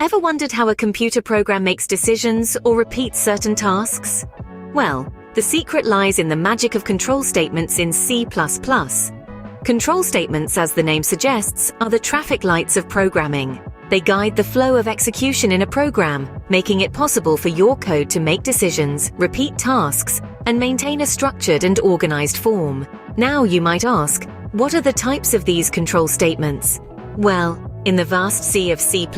Ever wondered how a computer program makes decisions or repeats certain tasks? Well, the secret lies in the magic of control statements in C++. Control statements, as the name suggests, are the traffic lights of programming. They guide the flow of execution in a program, making it possible for your code to make decisions, repeat tasks, and maintain a structured and organized form. Now you might ask, what are the types of these control statements? Well, in the vast sea of C++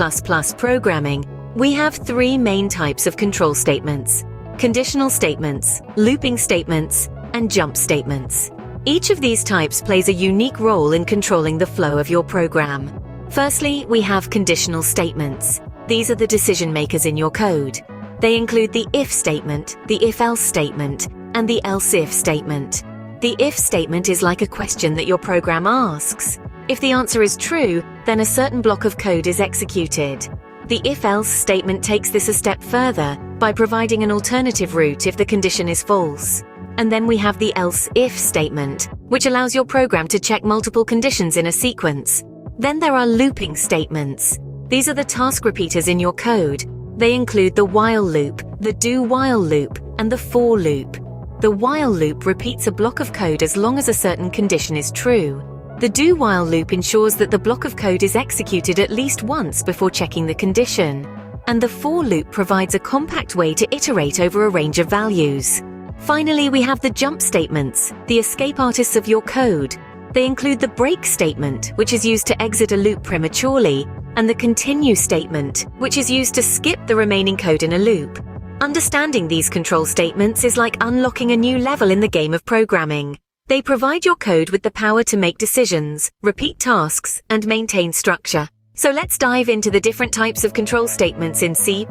programming, we have three main types of control statements: conditional statements, looping statements, and jump statements. Each of these types plays a unique role in controlling the flow of your program. Firstly, we have conditional statements. These are the decision makers in your code. They include the if statement, the if-else statement, and the else-if statement. The if statement is like a question that your program asks. If the answer is true, then a certain block of code is executed. The if-else statement takes this a step further by providing an alternative route if the condition is false. And then we have the else-if statement, which allows your program to check multiple conditions in a sequence. Then there are looping statements. These are the task repeaters in your code. They include the while loop, the do-while loop, and the for loop. The while loop repeats a block of code as long as a certain condition is true. The do-while loop ensures that the block of code is executed at least once before checking the condition. And the for loop provides a compact way to iterate over a range of values. Finally, we have the jump statements, the escape artists of your code. They include the break statement, which is used to exit a loop prematurely, and the continue statement, which is used to skip the remaining code in a loop. Understanding these control statements is like unlocking a new level in the game of programming. They provide your code with the power to make decisions, repeat tasks, and maintain structure. So let's dive into the different types of control statements in C++.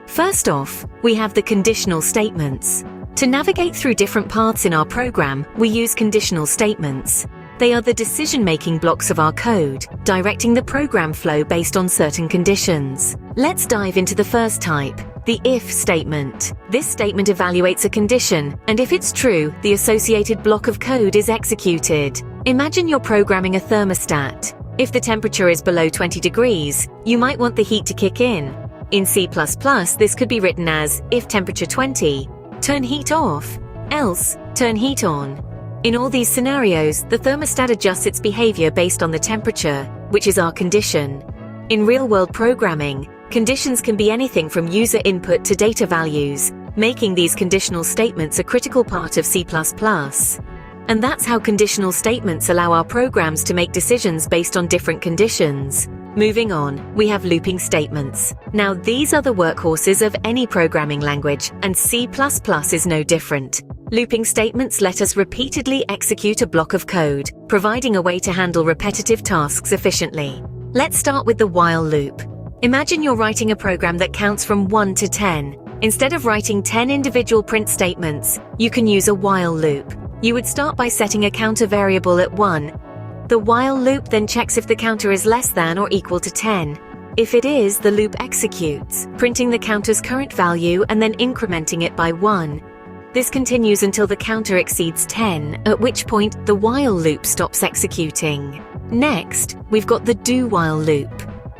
First off, we have the conditional statements. To navigate through different paths in our program, we use conditional statements. They are the decision-making blocks of our code, directing the program flow based on certain conditions. Let's dive into the first type, the if statement. This statement evaluates a condition, and if it's true, the associated block of code is executed. Imagine you're programming a thermostat. If the temperature is below 20 degrees, you might want the heat to kick in. In C++, this could be written as if temperature 20, turn heat off, else turn heat on. In all these scenarios, the thermostat adjusts its behavior based on the temperature, which is our condition. In real-world programming, conditions can be anything from user input to data values, making these conditional statements a critical part of C++. And that's how conditional statements allow our programs to make decisions based on different conditions. Moving on, we have looping statements. Now, these are the workhorses of any programming language, and C++ is no different. Looping statements let us repeatedly execute a block of code, providing a way to handle repetitive tasks efficiently. Let's start with the while loop. Imagine you're writing a program that counts from 1 to 10. Instead of writing 10 individual print statements, you can use a while loop. You would start by setting a counter variable at 1. The while loop then checks if the counter is less than or equal to 10. If it is, the loop executes, printing the counter's current value and then incrementing it by 1. This continues until the counter exceeds 10, at which point the while loop stops executing. Next, we've got the do-while loop.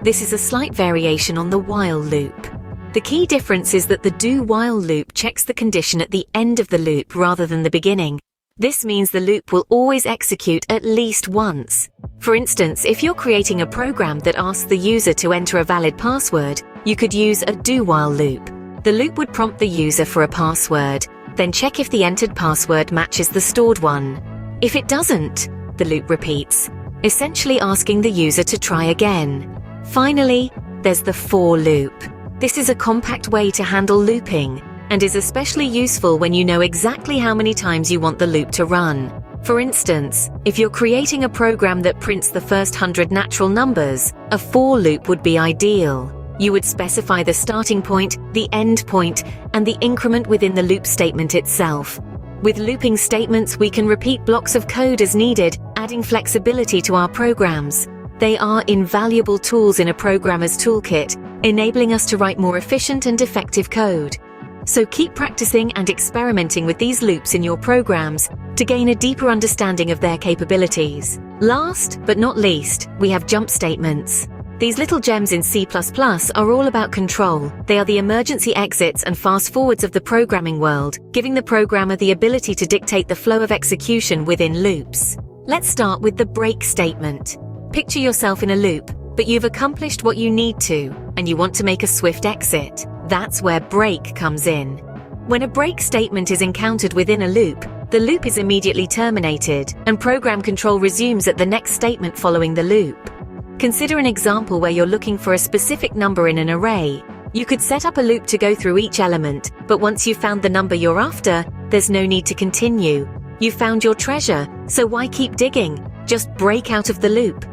This is a slight variation on the while loop. The key difference is that the do-while loop checks the condition at the end of the loop rather than the beginning. This means the loop will always execute at least once. For instance, if you're creating a program that asks the user to enter a valid password, you could use a do-while loop. The loop would prompt the user for a password, then check if the entered password matches the stored one. If it doesn't, the loop repeats, essentially asking the user to try again. Finally, there's the for loop. This is a compact way to handle looping, and is especially useful when you know exactly how many times you want the loop to run. For instance, if you're creating a program that prints the first 100 natural numbers, a for loop would be ideal. You would specify the starting point, the end point, and the increment within the loop statement itself. With looping statements, we can repeat blocks of code as needed, adding flexibility to our programs. They are invaluable tools in a programmer's toolkit, enabling us to write more efficient and effective code. So keep practicing and experimenting with these loops in your programs to gain a deeper understanding of their capabilities. Last but not least, we have jump statements. These little gems in C++ are all about control. They are the emergency exits and fast-forwards of the programming world, giving the programmer the ability to dictate the flow of execution within loops. Let's start with the break statement. Picture yourself in a loop, but you've accomplished what you need to, and you want to make a swift exit. That's where break comes in. When a break statement is encountered within a loop, the loop is immediately terminated, and program control resumes at the next statement following the loop. Consider an example where you're looking for a specific number in an array. You could set up a loop to go through each element, but once you've found the number you're after, there's no need to continue. You've found your treasure, so why keep digging? Just break out of the loop.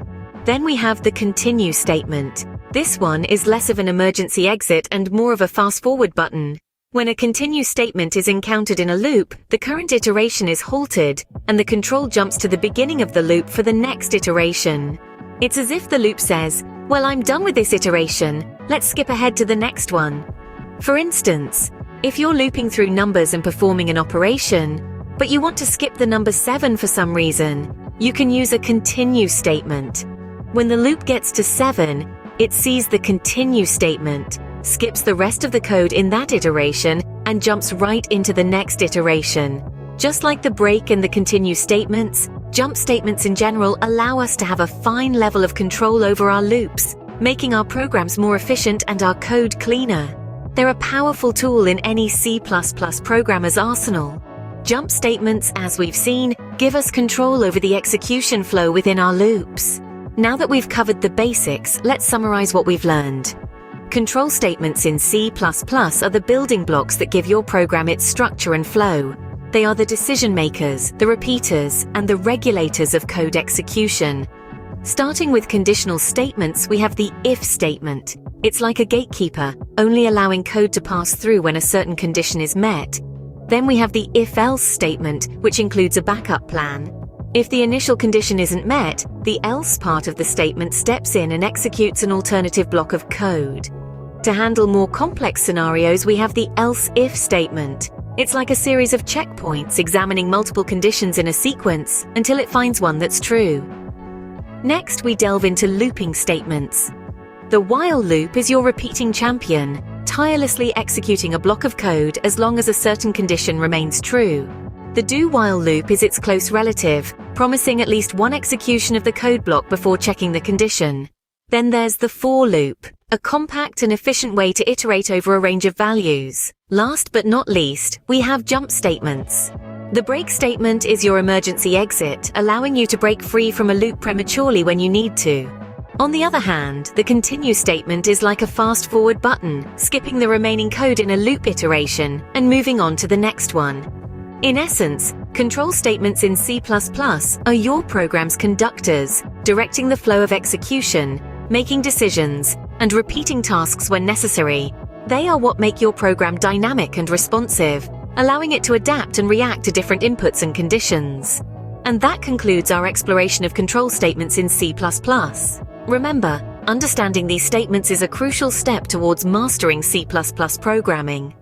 Then we have the continue statement. This one is less of an emergency exit and more of a fast-forward button. When a continue statement is encountered in a loop, the current iteration is halted, and the control jumps to the beginning of the loop for the next iteration. It's as if the loop says, well, I'm done with this iteration, let's skip ahead to the next one. For instance, if you're looping through numbers and performing an operation, but you want to skip the number 7 for some reason, you can use a continue statement. When the loop gets to 7, it sees the continue statement, skips the rest of the code in that iteration, and jumps right into the next iteration. Just like the break and the continue statements, jump statements in general allow us to have a fine level of control over our loops, making our programs more efficient and our code cleaner. They're a powerful tool in any C++ programmer's arsenal. Jump statements, as we've seen, give us control over the execution flow within our loops. Now that we've covered the basics, let's summarize what we've learned. Control statements in C++ are the building blocks that give your program its structure and flow. They are the decision makers, the repeaters, and the regulators of code execution. Starting with conditional statements, we have the if statement. It's like a gatekeeper, only allowing code to pass through when a certain condition is met. Then we have the if-else statement, which includes a backup plan. If the initial condition isn't met, the else part of the statement steps in and executes an alternative block of code. To handle more complex scenarios, we have the else-if statement. It's like a series of checkpoints examining multiple conditions in a sequence until it finds one that's true. Next, we delve into looping statements. The while loop is your repeating champion, tirelessly executing a block of code as long as a certain condition remains true. The do-while loop is its close relative, promising at least one execution of the code block before checking the condition. Then there's the for loop, a compact and efficient way to iterate over a range of values. Last but not least, we have jump statements. The break statement is your emergency exit, allowing you to break free from a loop prematurely when you need to. On the other hand, the continue statement is like a fast-forward button, skipping the remaining code in a loop iteration and moving on to the next one. In essence, control statements in C++ are your program's conductors, directing the flow of execution, making decisions, and repeating tasks when necessary. They are what make your program dynamic and responsive, allowing it to adapt and react to different inputs and conditions. And that concludes our exploration of control statements in C++. Remember, understanding these statements is a crucial step towards mastering C++ programming.